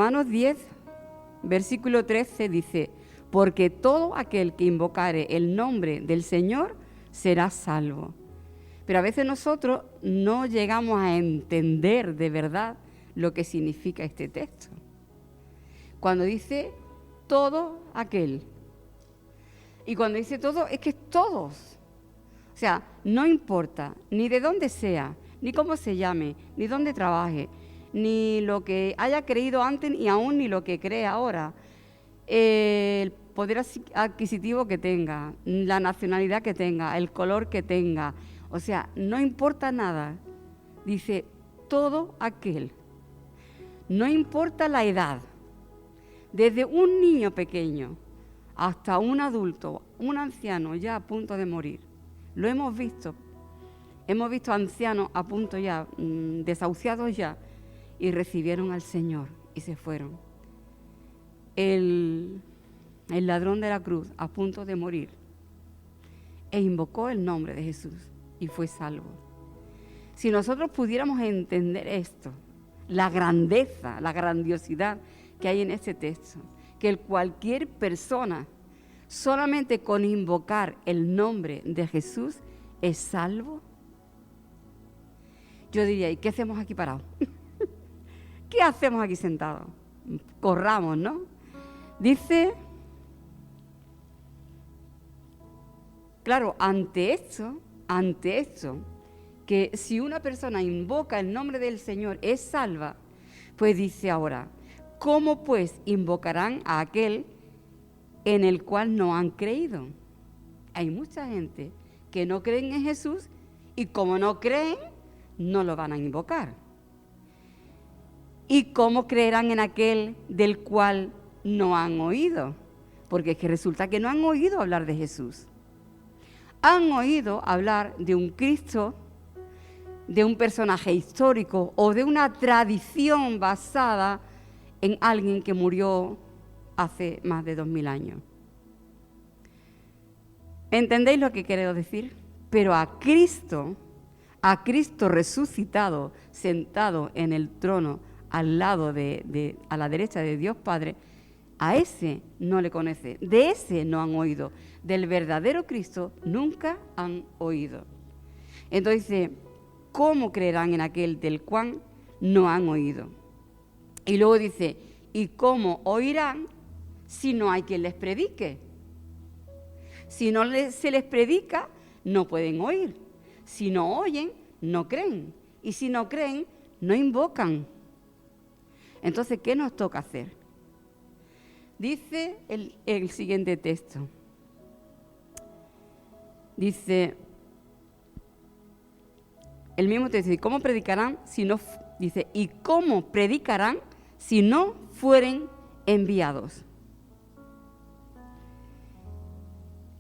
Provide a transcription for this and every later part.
Romanos 10, versículo 13 dice: porque todo aquel que invocare el nombre del Señor será salvo. Pero a veces nosotros no llegamos a entender de verdad lo que significa este texto. Cuando dice todo aquel, y cuando dice todo, es que todos. O sea, no importa ni de dónde sea, ni cómo se llame, ni dónde trabaje, ni lo que haya creído antes, y aún ni lo que cree ahora. El poder adquisitivo que tenga, la nacionalidad que tenga, el color que tenga. O sea, no importa nada. Dice todo aquel. No importa la edad. Desde un niño pequeño hasta un adulto, un anciano ya a punto de morir. Lo hemos visto. Hemos visto ancianos a punto ya, desahuciados ya, y recibieron al Señor y se fueron. El ladrón de la cruz a punto de morir e invocó el nombre de Jesús y fue salvo. Si nosotros pudiéramos entender esto, la grandeza, la grandiosidad que hay en este texto, que cualquier persona solamente con invocar el nombre de Jesús es salvo, yo diría: ¿y qué hacemos aquí parados? ¿Qué hacemos aquí sentados? Corramos, ¿no? Dice, claro, ante esto, que si una persona invoca el nombre del Señor es salva, pues dice ahora: ¿cómo pues invocarán a aquel en el cual no han creído? Hay mucha gente que no creen en Jesús y como no creen, no lo van a invocar. ¿Y cómo creerán en aquel del cual no han oído? Porque es que resulta que no han oído hablar de Jesús. Han oído hablar de un Cristo, de un personaje histórico o de una tradición basada en alguien que murió hace más de 2000 años. ¿Entendéis lo que quiero decir? Pero a Cristo resucitado, sentado en el trono al lado a la derecha de Dios Padre, a ese no le conoce, de ese no han oído, del verdadero Cristo nunca han oído. Entonces dice: ¿cómo creerán en aquel del cual no han oído? Y luego dice: ¿y cómo oirán si no hay quien les predique? Si no se les predica, no pueden oír. Si no oyen, no creen. Y si no creen, no invocan. Entonces, ¿qué nos toca hacer? Dice el siguiente texto. Dice, el mismo texto, ¿y cómo predicarán si no? Dice, ¿y cómo predicarán si no fueren enviados?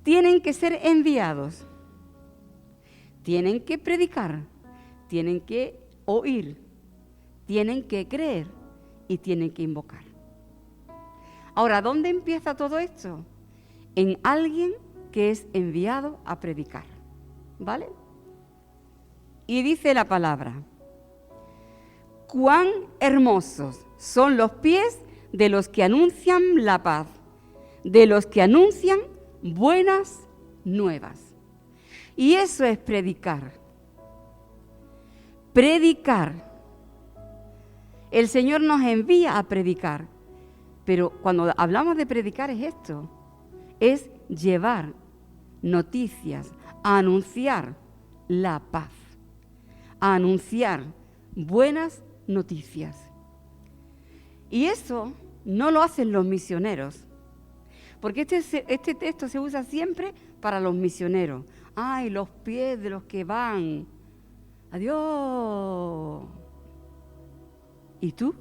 Tienen que ser enviados. Tienen que predicar. Tienen que oír. Tienen que creer. Y tienen que invocar. Ahora, ¿dónde empieza todo esto? En alguien que es enviado a predicar. ¿Vale? Y dice la palabra: cuán hermosos son los pies de los que anuncian la paz, de los que anuncian buenas nuevas. Y eso es predicar. Predicar. El Señor nos envía a predicar. Pero cuando hablamos de predicar es esto. Es llevar noticias, a anunciar la paz, a anunciar buenas noticias. Y eso no lo hacen los misioneros. Porque este texto se usa siempre para los misioneros. ¡Ay, los pies de los que van! ¡Adiós! ¿Y tú?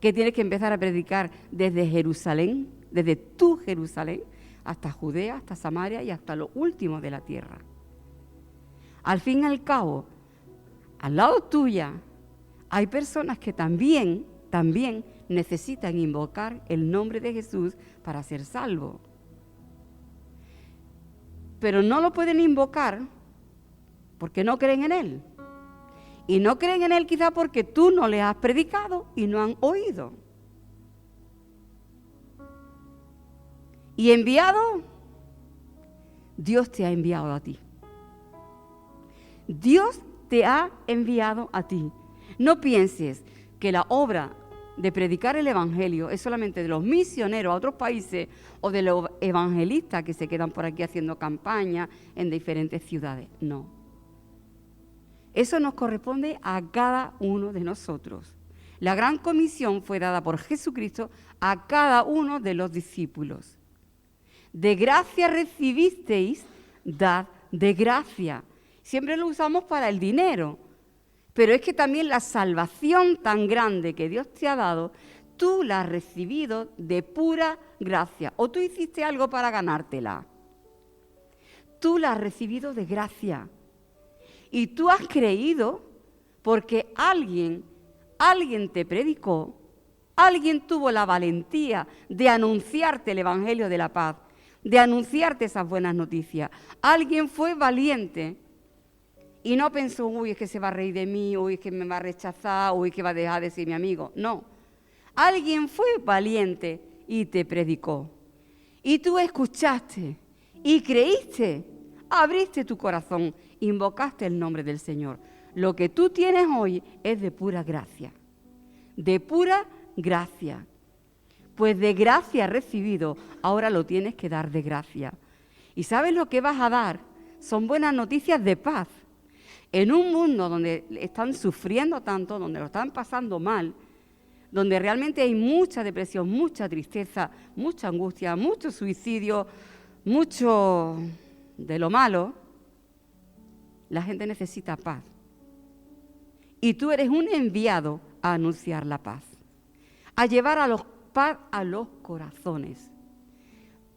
Que tienes que empezar a predicar desde Jerusalén, desde tu Jerusalén, hasta Judea, hasta Samaria y hasta lo último de la tierra. Al fin y al cabo, al lado tuya, hay personas que también necesitan invocar el nombre de Jesús para ser salvos. Pero no lo pueden invocar porque no creen en Él. Y no creen en Él quizá porque tú no les has predicado y no han oído. Y enviado, Dios te ha enviado a ti. Dios te ha enviado a ti. No pienses que la obra de predicar el Evangelio es solamente de los misioneros a otros países o de los evangelistas que se quedan por aquí haciendo campaña en diferentes ciudades. No. Eso nos corresponde a cada uno de nosotros. La gran comisión fue dada por Jesucristo a cada uno de los discípulos. De gracia recibisteis, dad de gracia. Siempre lo usamos para el dinero, pero es que también la salvación tan grande que Dios te ha dado, tú la has recibido de pura gracia. O tú hiciste algo para ganártela. Tú la has recibido de gracia. Y tú has creído porque alguien te predicó, alguien tuvo la valentía de anunciarte el Evangelio de la paz, de anunciarte esas buenas noticias. Alguien fue valiente y no pensó, uy, es que se va a reír de mí, uy, es que me va a rechazar, uy, que va a dejar de ser mi amigo. No, alguien fue valiente y te predicó. Y tú escuchaste y creíste, abriste tu corazón, invocaste el nombre del Señor. Lo que tú tienes hoy es de pura gracia, de pura gracia. Pues de gracia recibido, ahora lo tienes que dar de gracia. ¿Y sabes lo que vas a dar? Son buenas noticias de paz. En un mundo donde están sufriendo tanto, donde lo están pasando mal, donde realmente hay mucha depresión, mucha tristeza, mucha angustia, mucho suicidio, mucho de lo malo, la gente necesita paz. Y tú eres un enviado a anunciar la paz, a llevar paz a los corazones.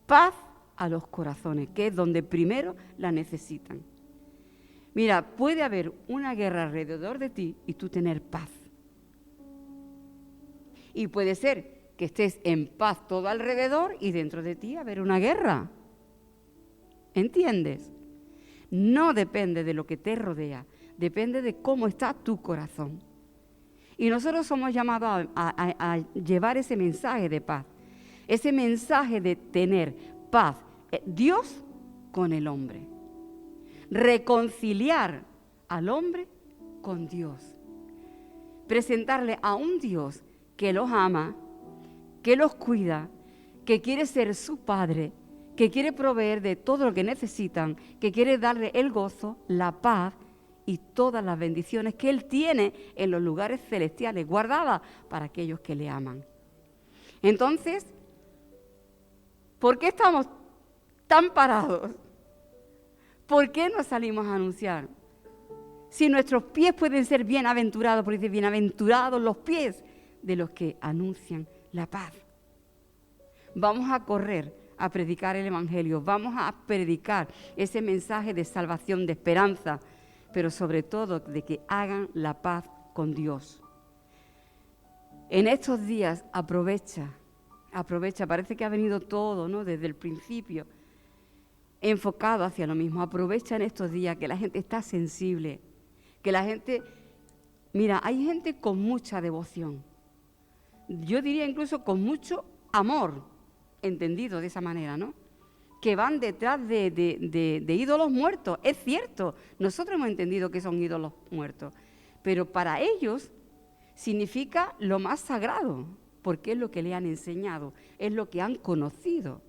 Paz a los corazones, que es donde primero la necesitan. Mira, puede haber una guerra alrededor de ti y tú tener paz. Y puede ser que estés en paz todo alrededor y dentro de ti haber una guerra. ¿Entiendes? No depende de lo que te rodea, depende de cómo está tu corazón. Y nosotros somos llamados a llevar ese mensaje de paz, ese mensaje de tener paz, Dios con el hombre. Reconciliar al hombre con Dios. Presentarle a un Dios que los ama, que los cuida, que quiere ser su padre, que quiere proveer de todo lo que necesitan, que quiere darle el gozo, la paz y todas las bendiciones que Él tiene en los lugares celestiales, guardadas para aquellos que le aman. Entonces, ¿por qué estamos tan parados? ¿Por qué no salimos a anunciar? Si nuestros pies pueden ser bienaventurados, porque dice, bienaventurados los pies de los que anuncian la paz. Vamos a correr a predicar el Evangelio, vamos a predicar ese mensaje de salvación, de esperanza, pero sobre todo de que hagan la paz con Dios. En estos días aprovecha, parece que ha venido todo, ¿no? Desde el principio, enfocado hacia lo mismo. Aprovecha en estos días que la gente está sensible, que la gente, mira, hay gente con mucha devoción, yo diría incluso con mucho amor, entendido de esa manera, ¿no? Que van detrás de ídolos muertos. Es cierto, nosotros hemos entendido que son ídolos muertos, pero para ellos significa lo más sagrado, porque es lo que le han enseñado, es lo que han conocido.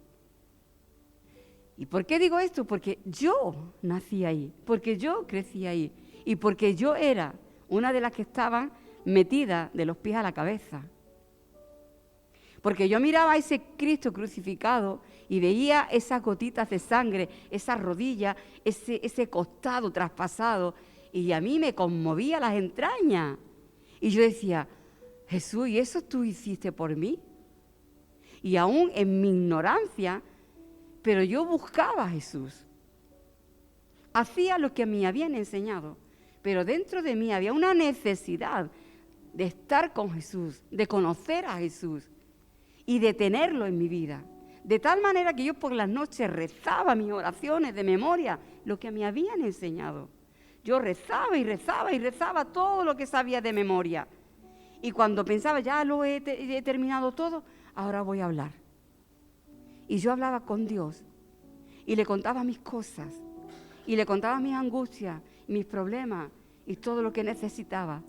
¿Y por qué digo esto? Porque yo nací ahí, porque yo crecí ahí y porque yo era una de las que estaban metidas de los pies a la cabeza. Porque yo miraba a ese Cristo crucificado y veía esas gotitas de sangre, esas rodillas, ese costado traspasado, y a mí me conmovía las entrañas. Y yo decía, Jesús, ¿y eso tú hiciste por mí? Y aún en mi ignorancia, pero yo buscaba a Jesús. Hacía lo que me habían enseñado, pero dentro de mí había una necesidad de estar con Jesús, de conocer a Jesús y de tenerlo en mi vida. De tal manera que yo por las noches rezaba mis oraciones de memoria, lo que me habían enseñado. yo rezaba y rezaba y rezaba todo lo que sabía de memoria. Y cuando pensaba, ya lo he terminado todo, ahora voy a hablar. Y yo hablaba con Dios y le contaba mis cosas y le contaba mis angustias, mis problemas y todo lo que necesitaba.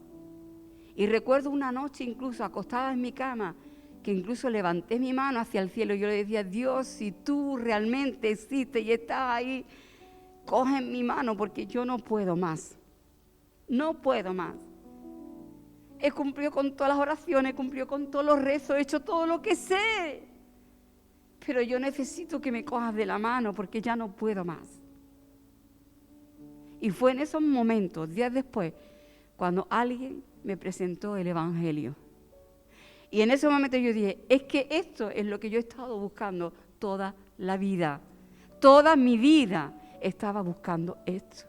Y recuerdo una noche incluso acostada en mi cama, que incluso levanté mi mano hacia el cielo y yo le decía, Dios, si tú realmente existes y estás ahí, coge mi mano porque yo no puedo más. No puedo más. He cumplido con todas las oraciones, he cumplido con todos los rezos, he hecho todo lo que sé. Pero yo necesito que me cojas de la mano porque ya no puedo más. Y fue en esos momentos, días después, cuando alguien me presentó el Evangelio. Y en ese momento yo dije, es que esto es lo que yo he estado buscando toda la vida. Toda mi vida estaba buscando esto.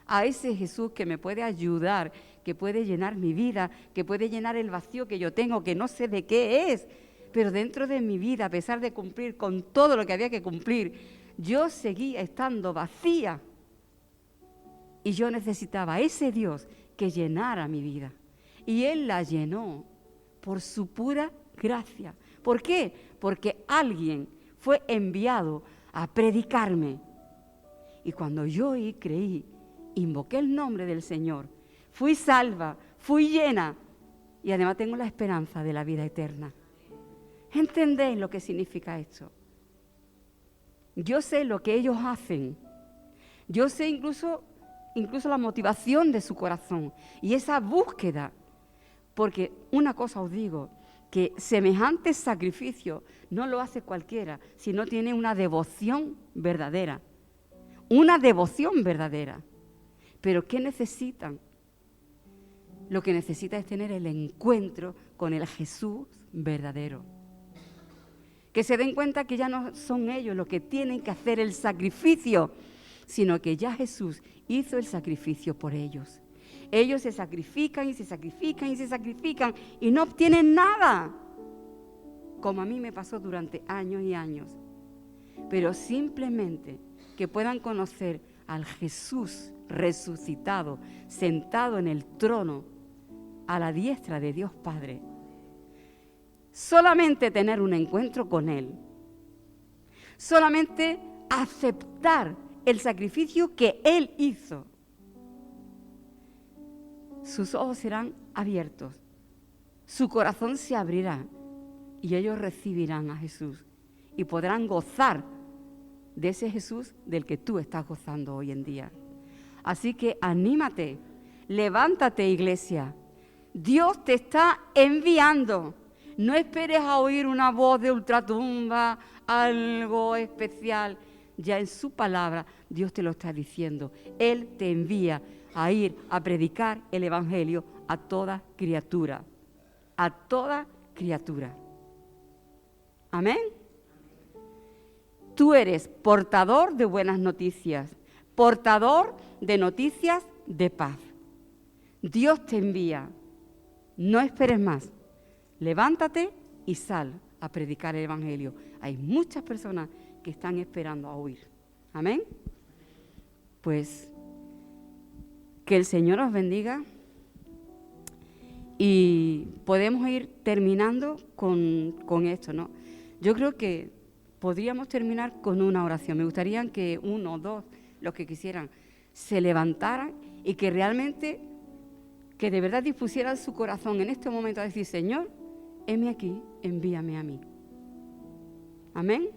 A ese Jesús que me puede ayudar, que puede llenar mi vida, que puede llenar el vacío que yo tengo, que no sé de qué es. Pero dentro de mi vida, a pesar de cumplir con todo lo que había que cumplir, yo seguía estando vacía. Y yo necesitaba a ese Dios que llenara mi vida. Y Él la llenó por su pura gracia. ¿Por qué? Porque alguien fue enviado a predicarme. Y cuando yo oí, creí, invoqué el nombre del Señor, fui salva, fui llena y además tengo la esperanza de la vida eterna. ¿Entendéis lo que significa esto? Yo sé lo que ellos hacen. Yo sé incluso la motivación de su corazón y esa búsqueda. Porque una cosa os digo, que semejante sacrificio no lo hace cualquiera si no tiene una devoción verdadera. Una devoción verdadera. ¿Pero qué necesitan? Lo que necesita es tener el encuentro con el Jesús verdadero. Que se den cuenta que ya no son ellos los que tienen que hacer el sacrificio, sino que ya Jesús hizo el sacrificio por ellos. Ellos se sacrifican y se sacrifican y se sacrifican y no obtienen nada, como a mí me pasó durante años y años. Pero simplemente que puedan conocer al Jesús resucitado, sentado en el trono, a la diestra de Dios Padre. Solamente tener un encuentro con Él, solamente aceptar el sacrificio que Él hizo, sus ojos serán abiertos, su corazón se abrirá y ellos recibirán a Jesús y podrán gozar de ese Jesús del que tú estás gozando hoy en día. Así que anímate, levántate, iglesia. Dios te está enviando. No esperes a oír una voz de ultratumba, algo especial. Ya en su palabra Dios te lo está diciendo. Él te envía a ir a predicar el Evangelio a toda criatura. A toda criatura. Amén. Tú eres portador de buenas noticias, portador de noticias de paz. Dios te envía. No esperes más. Levántate y sal a predicar el Evangelio. Hay muchas personas que están esperando a oír. Amén. Pues que el Señor os bendiga y podemos ir terminando con esto, ¿no? Yo creo que podríamos terminar con una oración. Me gustaría que uno o dos, los que quisieran, se levantaran y que realmente, que de verdad dispusieran su corazón en este momento a decir, Señor, heme aquí, envíame a mí. Amén.